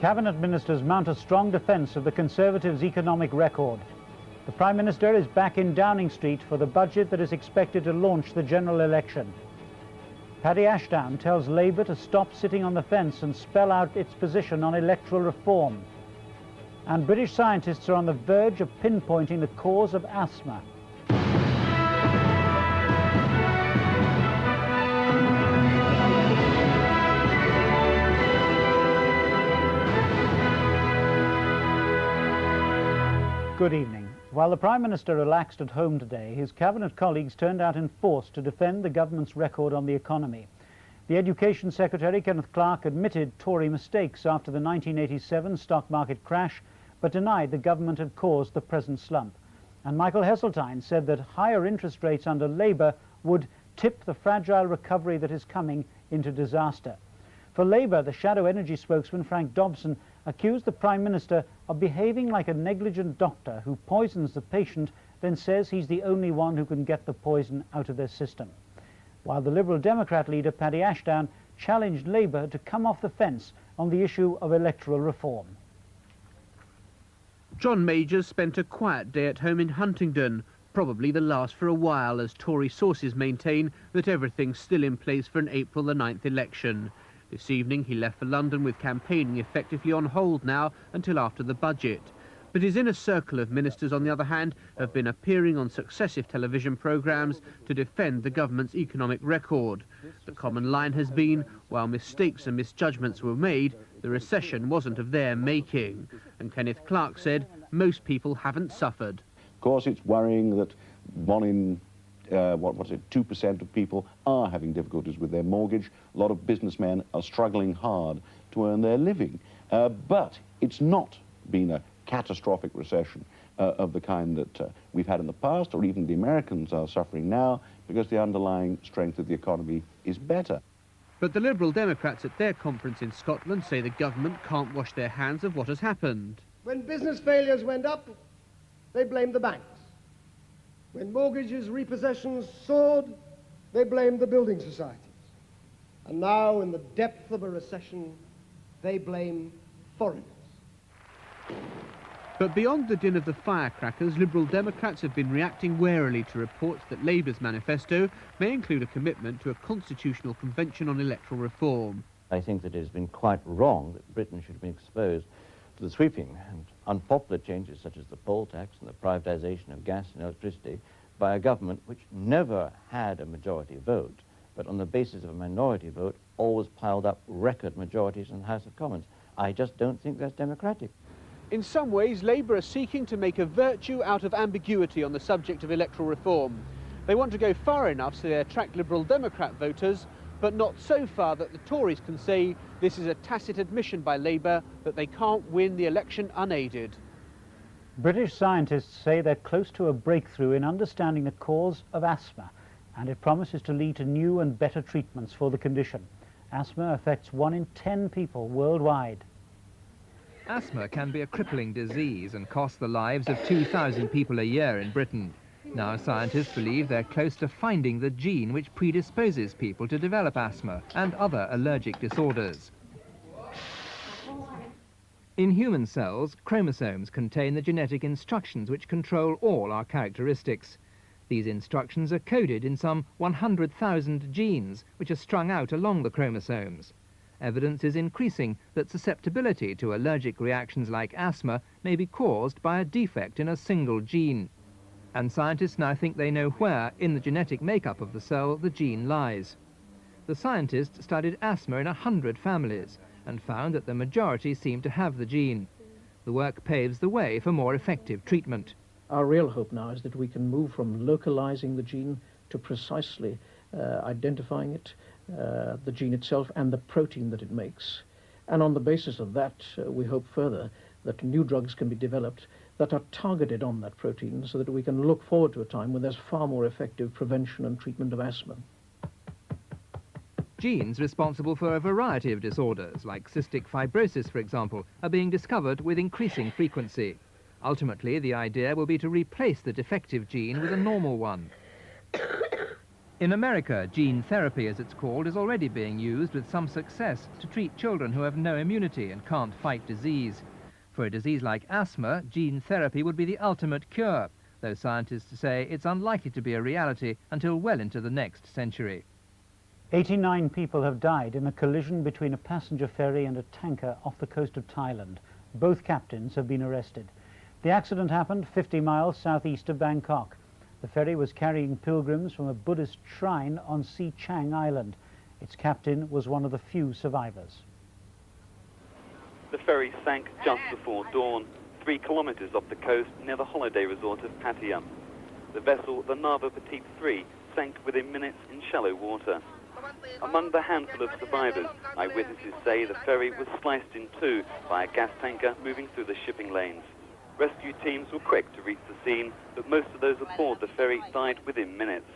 Cabinet ministers mount a strong defence of the Conservatives' economic record. The Prime Minister is back in Downing Street for the budget that is expected to launch the general election. Paddy Ashdown tells Labour to stop sitting on the fence and spell out its position on electoral reform. And British scientists are on the verge of pinpointing the cause of asthma. Good evening. While the Prime Minister relaxed at home today, his cabinet colleagues turned out in force to defend the government's record on the economy. The Education Secretary, Kenneth Clarke, admitted Tory mistakes after the 1987 stock market crash, but denied the government had caused the present slump. And Michael Heseltine said that higher interest rates under Labour would tip the fragile recovery that is coming into disaster. For Labour, the shadow energy spokesman, Frank Dobson, accused the Prime Minister of behaving like a negligent doctor who poisons the patient, then says he's the only one who can get the poison out of their system. While the Liberal Democrat leader, Paddy Ashdown, challenged Labour to come off the fence on the issue of electoral reform. John Majors spent a quiet day at home in Huntingdon, probably the last for a while, as Tory sources maintain that everything's still in place for an April the 9th election. This evening he left for London with campaigning effectively on hold now until after the budget. But his inner circle of ministers, on the other hand, have been appearing on successive television programmes to defend the government's economic record. The common line has been, while mistakes and misjudgments were made, the recession wasn't of their making. And Kenneth Clarke said most people haven't suffered. Of course, it's worrying that 2% of people are having difficulties with their mortgage. A lot of businessmen are struggling hard to earn their living. But it's not been a catastrophic recession of the kind that we've had in the past, or even the Americans are suffering now, because the underlying strength of the economy is better. But the Liberal Democrats at their conference in Scotland say the government can't wash their hands of what has happened. When business failures went up, they blamed the banks. When mortgages repossessions soared, they blamed the building societies. And now, in the depth of a recession, they blame foreigners. But beyond the din of the firecrackers, Liberal Democrats have been reacting warily to reports that Labour's manifesto may include a commitment to a constitutional convention on electoral reform. I think that it has been quite wrong that Britain should be exposed to the sweeping and unpopular changes such as the poll tax and the privatisation of gas and electricity by a government which never had a majority vote, but on the basis of a minority vote always piled up record majorities in the House of Commons. I just don't think that's democratic. In some ways, Labour are seeking to make a virtue out of ambiguity on the subject of electoral reform. They want to go far enough so they attract Liberal Democrat voters, but not so far that the Tories can say this is a tacit admission by Labour that they can't win the election unaided. British scientists say they're close to a breakthrough in understanding the cause of asthma, and it promises to lead to new and better treatments for the condition. Asthma affects 1 in 10 people worldwide. Asthma can be a crippling disease and cost the lives of 2,000 people a year in Britain. Now scientists believe they're close to finding the gene which predisposes people to develop asthma and other allergic disorders. In human cells, chromosomes contain the genetic instructions which control all our characteristics. These instructions are coded in some 100,000 genes, which are strung out along the chromosomes. Evidence is increasing that susceptibility to allergic reactions like asthma may be caused by a defect in a single gene. And scientists now think they know where, in the genetic makeup of the cell, the gene lies. The scientists studied asthma in 100 families and found that the majority seemed to have the gene. The work paves the way for more effective treatment. Our real hope now is that we can move from localizing the gene to precisely identifying it, the gene itself and the protein that it makes. And on the basis of that, we hope further that new drugs can be developed that are targeted on that protein so that we can look forward to a time when there's far more effective prevention and treatment of asthma. Genes responsible for a variety of disorders, like cystic fibrosis, for example, are being discovered with increasing frequency. Ultimately, the idea will be to replace the defective gene with a normal one. In America, gene therapy, as it's called, is already being used with some success to treat children who have no immunity and can't fight disease. For a disease like asthma, gene therapy would be the ultimate cure, though scientists say it's unlikely to be a reality until well into the next century. 89 people have died in a collision between a passenger ferry and a tanker off the coast of Thailand. Both captains have been arrested. The accident happened 50 miles southeast of Bangkok. The ferry was carrying pilgrims from a Buddhist shrine on Si Chang Island. Its captain was one of the few survivors. The ferry sank just before dawn, 3 kilometers off the coast near the holiday resort of Pattaya. The vessel, the Nava Petite 3, sank within minutes in shallow water. Among the handful of survivors, eyewitnesses say the ferry was sliced in two by a gas tanker moving through the shipping lanes. Rescue teams were quick to reach the scene, but most of those aboard the ferry died within minutes.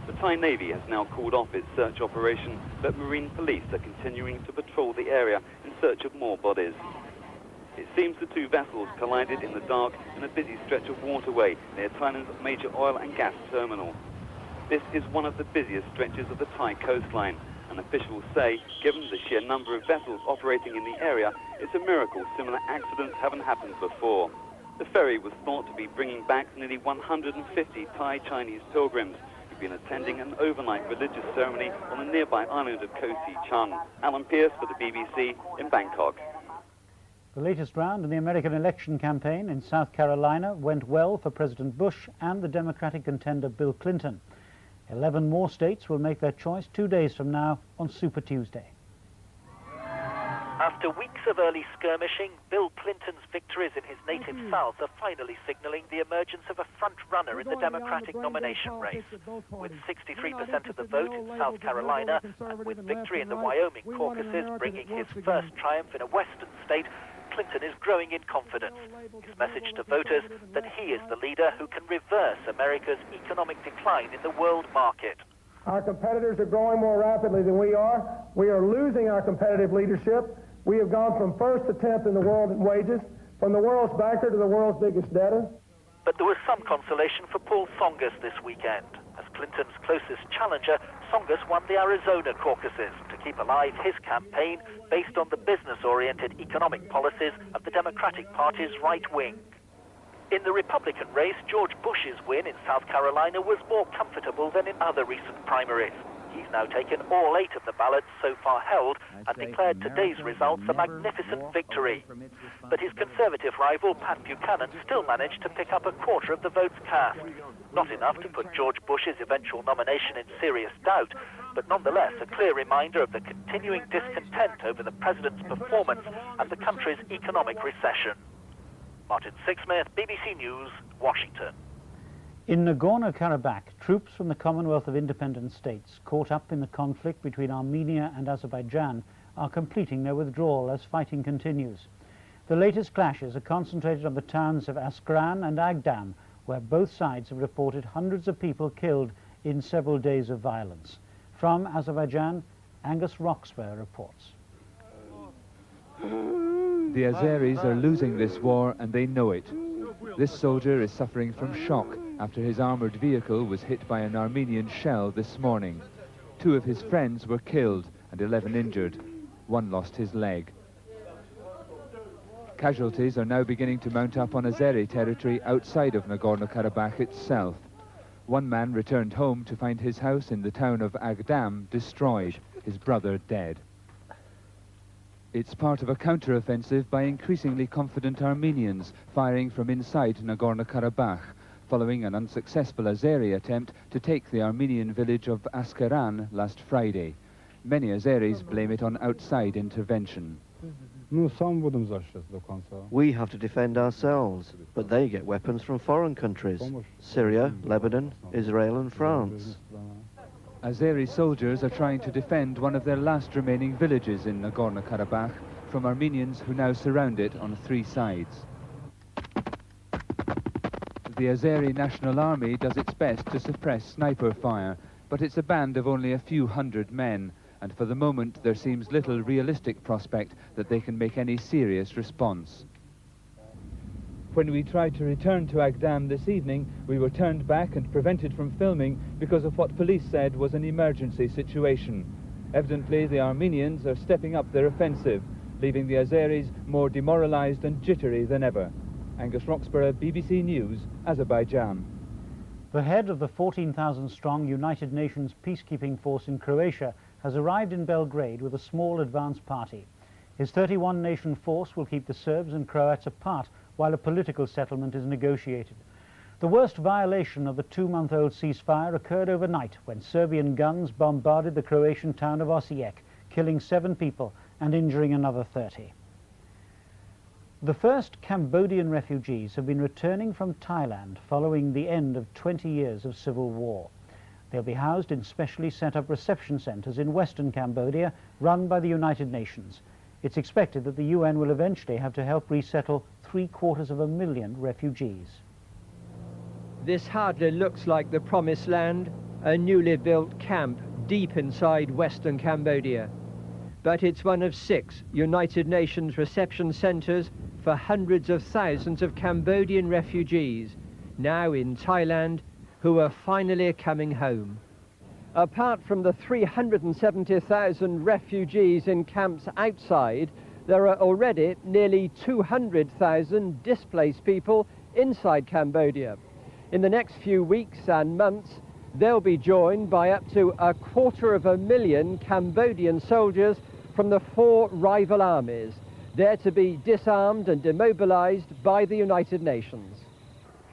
The Thai Navy has now called off its search operation, but Marine Police are continuing to patrol the area in search of more bodies. It seems the two vessels collided in the dark in a busy stretch of waterway near Thailand's major oil and gas terminal. This is one of the busiest stretches of the Thai coastline, and officials say, given the sheer number of vessels operating in the area, it's a miracle similar accidents haven't happened before. The ferry was thought to be bringing back nearly 150 Thai Chinese pilgrims who've been attending an overnight religious ceremony on the nearby island of Koh Si Chung. Alan Pierce for the BBC in Bangkok. The latest round in the American election campaign in South Carolina went well for President Bush and the Democratic contender Bill Clinton. 11 more states will make their choice 2 days from now on Super Tuesday. After weeks of early skirmishing, Bill Clinton's victories in his native South are finally signalling the emergence of a front-runner in the Democratic nomination race. With 63% of the vote in South Carolina and with victory in the Wyoming caucuses bringing his first triumph in a western state, Clinton is growing in confidence. His message to voters that he is the leader who can reverse America's economic decline in the world market. Our competitors are growing more rapidly than we are. We are losing our competitive leadership. We have gone from first to 10th in the world in wages, from the world's banker to the world's biggest debtor. But there was some consolation for Paul Tsongas this weekend. As Clinton's closest challenger, Tsongas won the Arizona caucuses to keep alive his campaign based on the business-oriented economic policies of the Democratic Party's right wing. In the Republican race, George Bush's win in South Carolina was more comfortable than in other recent primaries. He's now taken all 8 of the ballots so far held and declared today's results a magnificent victory. But his conservative rival, Pat Buchanan, still managed to pick up a quarter of the votes cast. Not enough to put George Bush's eventual nomination in serious doubt, but nonetheless a clear reminder of the continuing discontent over the president's performance and the country's economic recession. Martin Sixsmith, BBC News, Washington. In Nagorno-Karabakh, troops from the Commonwealth of Independent States caught up in the conflict between Armenia and Azerbaijan are completing their withdrawal as fighting continues. The latest clashes are concentrated on the towns of Askran and Agdam, where both sides have reported hundreds of people killed in several days of violence. From Azerbaijan, Angus Roxburgh reports. The Azeris are losing this war and they know it. This soldier is suffering from shock after his armoured vehicle was hit by an Armenian shell this morning. 2 of his friends were killed and 11 injured. 1 lost his leg. Casualties are now beginning to mount up on Azeri territory outside of Nagorno-Karabakh itself. 1 man returned home to find his house in the town of Agdam destroyed, his brother dead. It's part of a counter-offensive by increasingly confident Armenians firing from inside Nagorno-Karabakh, following an unsuccessful Azeri attempt to take the Armenian village of Askeran last Friday. Many Azeris blame it on outside intervention. We have to defend ourselves, but they get weapons from foreign countries: Syria, Lebanon, Israel and France. Azeri soldiers are trying to defend one of their last remaining villages in Nagorno-Karabakh from Armenians who now surround it on 3 sides. The Azeri National Army does its best to suppress sniper fire, but it's a band of only a few hundred men, and for the moment there seems little realistic prospect that they can make any serious response. When we tried to return to Agdam this evening, we were turned back and prevented from filming because of what police said was an emergency situation. Evidently, the Armenians are stepping up their offensive, leaving the Azeris more demoralized and jittery than ever. Angus Roxburgh, BBC News, Azerbaijan. The head of the 14,000-strong United Nations peacekeeping force in Croatia has arrived in Belgrade with a small advance party. His 31-nation force will keep the Serbs and Croats apart while a political settlement is negotiated. The worst violation of the 2-month-old ceasefire occurred overnight when Serbian guns bombarded the Croatian town of Osijek, killing 7 people and injuring another 30. The first Cambodian refugees have been returning from Thailand following the end of 20 years of civil war. They'll be housed in specially set up reception centres in western Cambodia run by the United Nations. It's expected that the UN will eventually have to help resettle 750,000 refugees. This hardly looks like the promised land, a newly built camp deep inside western Cambodia. But it's one of 6 United Nations reception centres for hundreds of thousands of Cambodian refugees, now in Thailand, who are finally coming home. Apart from the 370,000 refugees in camps outside, there are already nearly 200,000 displaced people inside Cambodia. In the next few weeks and months, they'll be joined by up to 250,000 Cambodian soldiers from the 4 rival armies. They're to be disarmed and demobilized by the United Nations.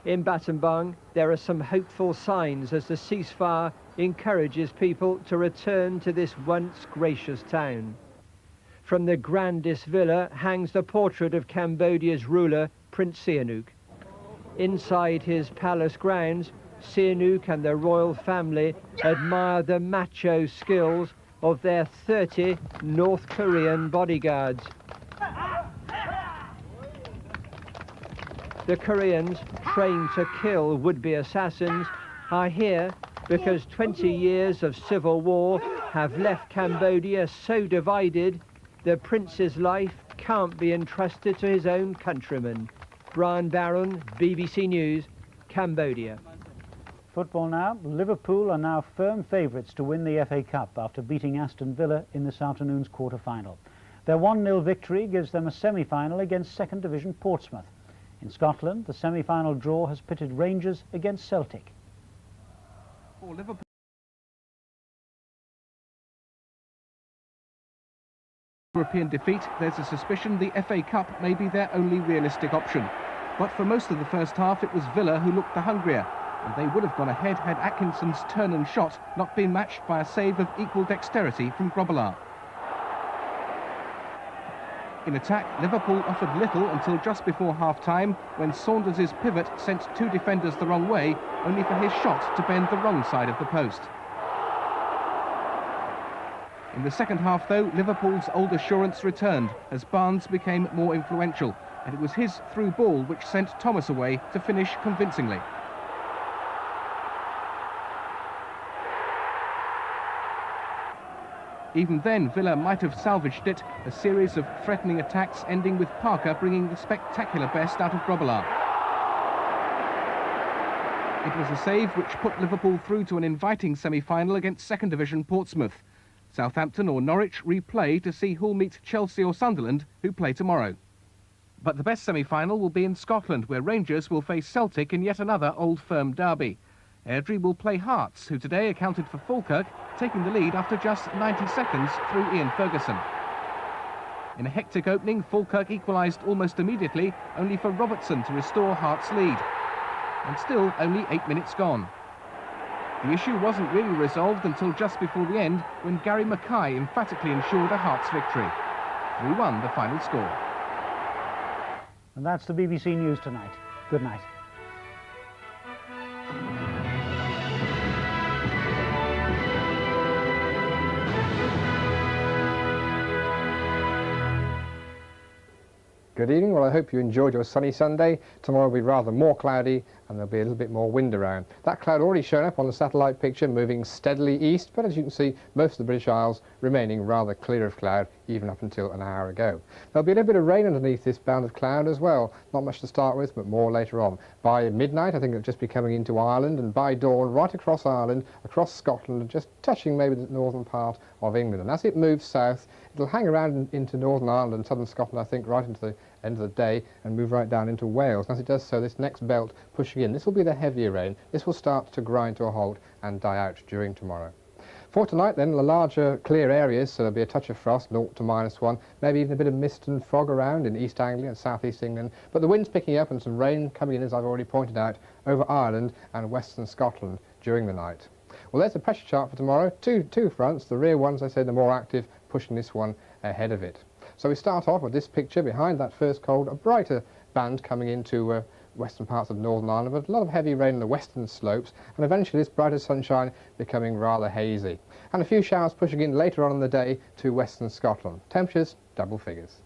In Battambang, there are some hopeful signs as the ceasefire encourages people to return to this once gracious town. From the grandest villa hangs the portrait of Cambodia's ruler, Prince Sihanouk. Inside his palace grounds, Sihanouk and the royal family admire the macho skills of their 30 North Korean bodyguards. The Koreans, trained to kill would-be assassins, are here because 20 years of civil war have left Cambodia so divided the prince's life can't be entrusted to his own countrymen. Brian Barron, BBC News, Cambodia. Football now. Liverpool are now firm favourites to win the FA Cup after beating Aston Villa in this afternoon's quarter-final. Their 1-0 victory gives them a semi-final against second division Portsmouth. In Scotland, the semi-final draw has pitted Rangers against Celtic. For Liverpool. European defeat, there's a suspicion the FA Cup may be their only realistic option. But for most of the first half, it was Villa who looked the hungrier, and they would have gone ahead had Atkinson's turn and shot not been matched by a save of equal dexterity from Grobbelaar. In attack, Liverpool offered little until just before half-time, when Saunders' pivot sent 2 defenders the wrong way, only for his shot to bend the wrong side of the post. In the second half, though, Liverpool's old assurance returned as Barnes became more influential, and it was his through ball which sent Thomas away to finish convincingly. Even then, Villa might have salvaged it, a series of threatening attacks ending with Parker bringing the spectacular best out of Grobbelaar. It was a save which put Liverpool through to an inviting semi-final against second division Portsmouth. Southampton or Norwich replay to see who'll meet Chelsea or Sunderland, who play tomorrow. But the best semi-final will be in Scotland, where Rangers will face Celtic in yet another old firm derby. Airdrie will play Hearts, who today accounted for Falkirk, taking the lead after just 90 seconds through Ian Ferguson. In a hectic opening, Falkirk equalised almost immediately, only for Robertson to restore Hearts' lead. And still only 8 minutes gone. The issue wasn't really resolved until just before the end, when Gary Mackay emphatically ensured a Hearts victory. 3-1 the final score. And that's the BBC News tonight. Good night. Good evening. Well, I hope you enjoyed your sunny Sunday. Tomorrow will be rather more cloudy and there'll be a little bit more wind around. That cloud already shown up on the satellite picture, moving steadily east, but as you can see, most of the British Isles remaining rather clear of cloud, even up until an hour ago. There'll be a little bit of rain underneath this band of cloud as well. Not much to start with, but more later on. By midnight, I think it'll just be coming into Ireland, and by dawn, right across Ireland, across Scotland, and just touching maybe the northern part of England. And as it moves south, it'll hang around into Northern Ireland and southern Scotland, I think, right into the end of the day, and move right down into Wales. And as it does so, this next belt pushing in, this will be the heavier rain. This will start to grind to a halt and die out during tomorrow. For tonight then, the larger clear areas, so there'll be a touch of frost, 0 to -1, maybe even a bit of mist and fog around in East Anglia and South East England, but the wind's picking up and some rain coming in, as I've already pointed out, over Ireland and Western Scotland during the night. Well, there's the pressure chart for tomorrow. Two fronts, the rear ones, I say, the more active, pushing this one ahead of it. So we start off with this picture behind that first cold, a brighter band coming into western parts of Northern Ireland, but a lot of heavy rain in the western slopes, and eventually this brighter sunshine becoming rather hazy. And a few showers pushing in later on in the day to western Scotland. Temperatures, double figures.